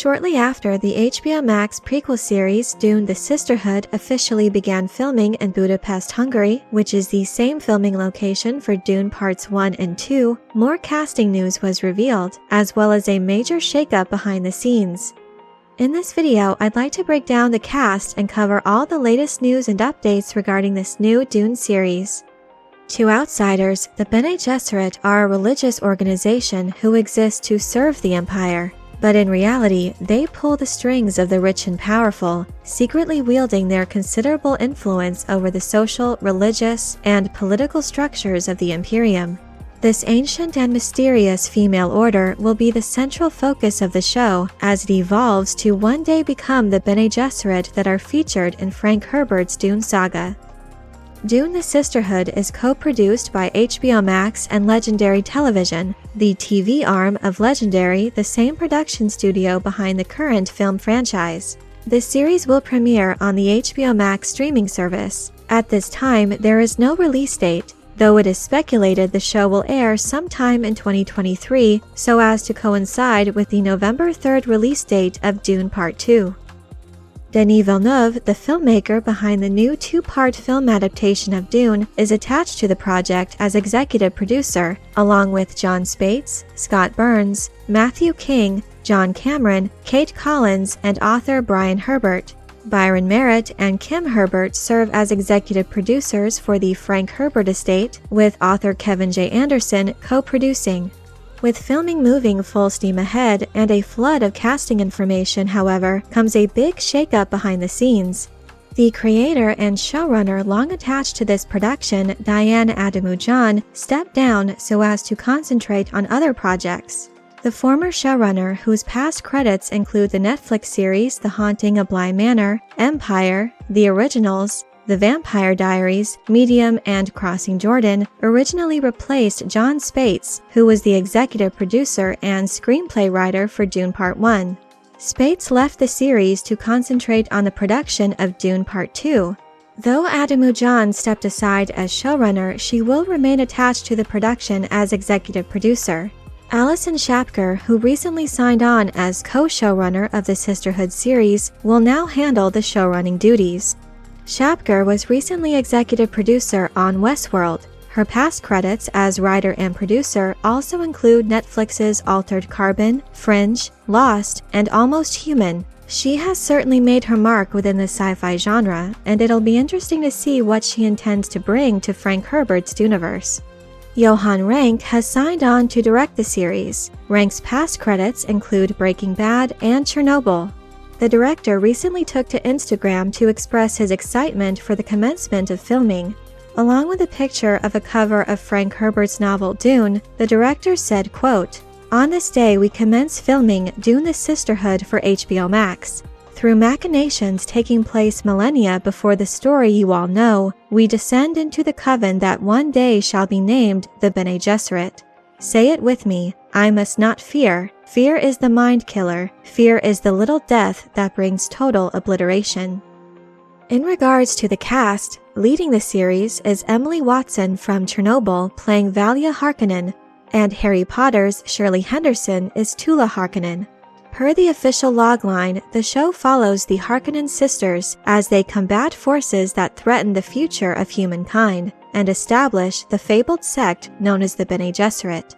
Shortly after the HBO Max prequel series Dune: The Sisterhood officially began filming in Budapest, Hungary, which is the same filming location for Dune Parts 1 and 2, more casting news was revealed, as well as a major shakeup behind the scenes. In this video, I'd like to break down the cast and cover all the latest news and updates regarding this new Dune series. To outsiders, the Bene Gesserit are a religious organization who exists to serve the Empire. But in reality, they pull the strings of the rich and powerful, secretly wielding their considerable influence over the social, religious, and political structures of the Imperium. This ancient and mysterious female order will be the central focus of the show as it evolves to one day become the Bene Gesserit that are featured in Frank Herbert's Dune saga. Dune: The Sisterhood is co-produced by HBO Max and Legendary Television, the TV arm of Legendary, the same production studio behind the current film franchise. The series will premiere on the HBO Max streaming service. At this time, there is no release date, though it is speculated the show will air sometime in 2023 so as to coincide with the November 3rd release date of Dune Part 2. Denis Villeneuve, the filmmaker behind the new two-part film adaptation of Dune, is attached to the project as executive producer, along with John Spates, Scott Burns, Matthew King, John Cameron, Kate Collins, and author Brian Herbert. Byron Merritt and Kim Herbert serve as executive producers for the Frank Herbert estate, with author Kevin J. Anderson co-producing. With filming moving full steam ahead and a flood of casting information, however, comes a big shakeup behind the scenes. The creator and showrunner long attached to this production, Diane Adamu-John, stepped down so as to concentrate on other projects. The former showrunner, whose past credits include the Netflix series The Haunting of Bly Manor, Empire, The Originals, The Vampire Diaries, Medium, and Crossing Jordan, originally replaced John Spates, who was the executive producer and screenplay writer for Dune Part 1. Spates left the series to concentrate on the production of Dune Part 2. Though Adamu-John stepped aside as showrunner, she will remain attached to the production as executive producer. Alison Shapker, who recently signed on as co-showrunner of the Sisterhood series, will now handle the showrunning duties. Shapker was recently executive producer on Westworld. Her past credits as writer and producer also include Netflix's Altered Carbon, Fringe, Lost, and Almost Human. She has certainly made her mark within the sci-fi genre, and it'll be interesting to see what she intends to bring to Frank Herbert's Duneverse. Johan Renck has signed on to direct the series. Renck's past credits include Breaking Bad and Chernobyl. The director recently took to Instagram to express his excitement for the commencement of filming. Along with a picture of a cover of Frank Herbert's novel Dune, the director said, quote, "On this day we commence filming Dune: The Sisterhood for HBO Max. Through machinations taking place millennia before the story you all know, we descend into the coven that one day shall be named the Bene Gesserit. Say it with me, I must not fear. Fear is the mind killer. Fear is the little death that brings total obliteration." In regards to the cast, leading the series is Emily Watson from Chernobyl playing Valia Harkonnen, and Harry Potter's Shirley Henderson is Tula Harkonnen. Per the official logline, the show follows the Harkonnen sisters as they combat forces that threaten the future of humankind and establish the fabled sect known as the Bene Gesserit.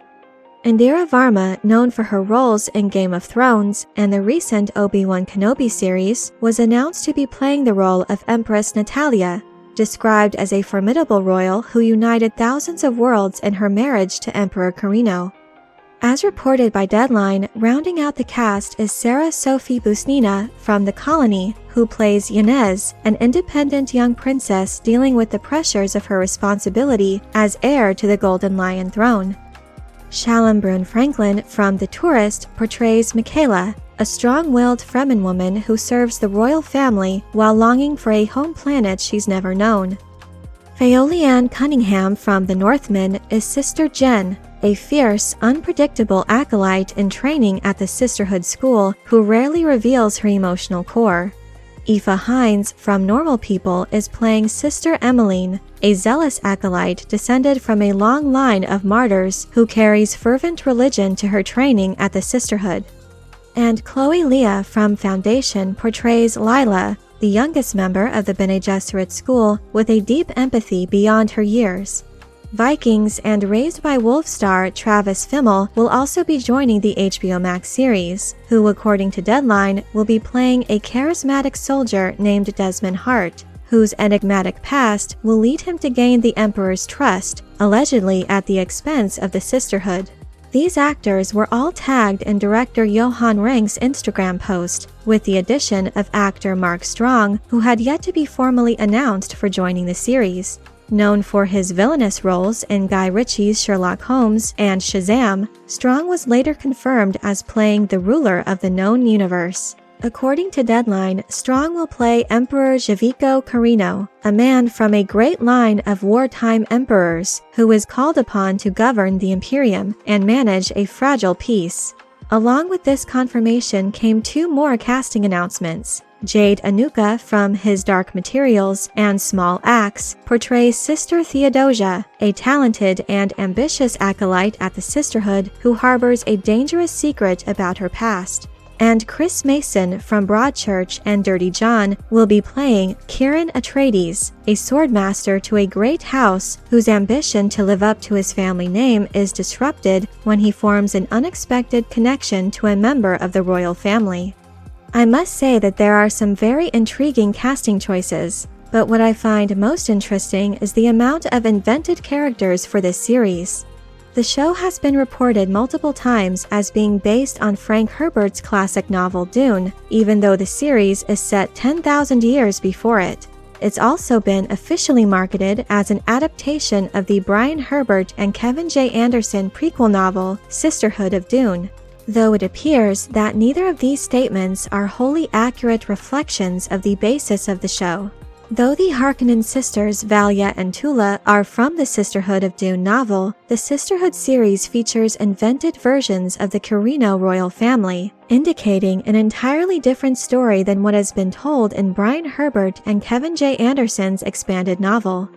Indira Varma, known for her roles in Game of Thrones and the recent Obi-Wan Kenobi series, was announced to be playing the role of Empress Natalia, described as a formidable royal who united thousands of worlds in her marriage to Emperor Carino. As reported by Deadline, rounding out the cast is Sarah Sophie Busnina from The Colony, who plays Yanez, an independent young princess dealing with the pressures of her responsibility as heir to the Golden Lion throne. Shalom Brune Franklin from The Tourist portrays Michaela, a strong-willed Fremen woman who serves the royal family while longing for a home planet she's never known. Phaolianne Cunningham from The Northman is Sister Jen, a fierce, unpredictable acolyte in training at the Sisterhood school who rarely reveals her emotional core. Aoife Hines from Normal People is playing Sister Emmeline, a zealous acolyte descended from a long line of martyrs who carries fervent religion to her training at the Sisterhood. And Chloe Leah from Foundation portrays Lila, the youngest member of the Bene Gesserit school, with a deep empathy beyond her years. Vikings and Raised by Wolves star Travis Fimmel will also be joining the HBO Max series, who, according to Deadline, will be playing a charismatic soldier named Desmond Hart, whose enigmatic past will lead him to gain the Emperor's trust, allegedly at the expense of the Sisterhood. These actors were all tagged in director Johan Renk's Instagram post, with the addition of actor Mark Strong, who had yet to be formally announced for joining the series. Known for his villainous roles in Guy Ritchie's Sherlock Holmes and Shazam, Strong was later confirmed as playing the ruler of the known universe. According to Deadline, Strong will play Emperor Javico Carino, a man from a great line of wartime emperors who is called upon to govern the Imperium and manage a fragile peace. Along with this confirmation came two more casting announcements. Jade Anuka from His Dark Materials and Small Axe portrays Sister Theodosia, a talented and ambitious acolyte at the Sisterhood who harbors a dangerous secret about her past. And Chris Mason from Broadchurch and Dirty John will be playing Kieran Atreides, a swordmaster to a great house whose ambition to live up to his family name is disrupted when he forms an unexpected connection to a member of the royal family. I must say that there are some very intriguing casting choices, but what I find most interesting is the amount of invented characters for this series. The show has been reported multiple times as being based on Frank Herbert's classic novel Dune, even though the series is set 10,000 years before it. It's also been officially marketed as an adaptation of the Brian Herbert and Kevin J. Anderson prequel novel Sisterhood of Dune, though it appears that neither of these statements are wholly accurate reflections of the basis of the show. Though the Harkonnen sisters Valia and Tula are from the Sisterhood of Dune novel, the Sisterhood series features invented versions of the Carino royal family, indicating an entirely different story than what has been told in Brian Herbert and Kevin J. Anderson's expanded novel.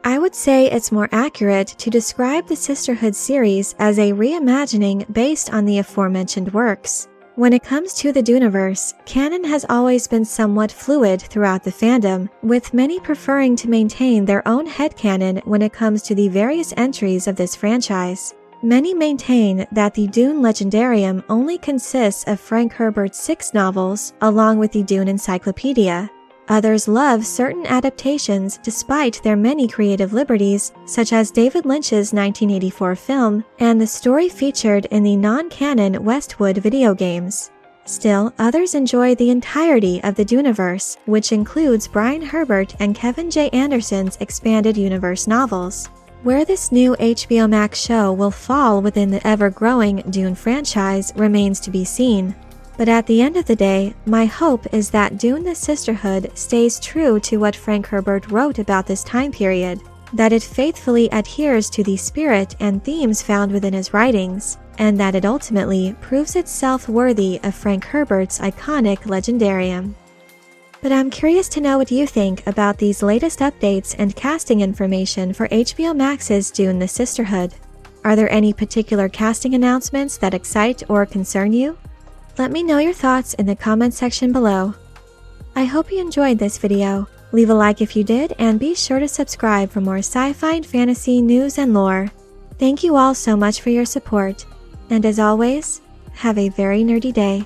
I would say it's more accurate to describe the Sisterhood series as a reimagining based on the aforementioned works. When it comes to the Duneverse, canon has always been somewhat fluid throughout the fandom, with many preferring to maintain their own headcanon when it comes to the various entries of this franchise. Many maintain that the Dune Legendarium only consists of Frank Herbert's 6 novels, along with the Dune Encyclopedia. Others love certain adaptations despite their many creative liberties, such as David Lynch's 1984 film and the story featured in the non-canon Westwood video games. Still, others enjoy the entirety of the Duneverse, which includes Brian Herbert and Kevin J. Anderson's expanded universe novels. Where this new HBO Max show will fall within the ever-growing Dune franchise remains to be seen. But at the end of the day, my hope is that Dune the Sisterhood stays true to what Frank Herbert wrote about this time period, that it faithfully adheres to the spirit and themes found within his writings, and that it ultimately proves itself worthy of Frank Herbert's iconic legendarium. But I'm curious to know what you think about these latest updates and casting information for HBO Max's Dune the Sisterhood. Are there any particular casting announcements that excite or concern you? Let me know your thoughts in the comment section below. I hope you enjoyed this video. Leave a like if you did, and be sure to subscribe for more sci-fi and fantasy news and lore. Thank you all so much for your support, and as always, have a very nerdy day.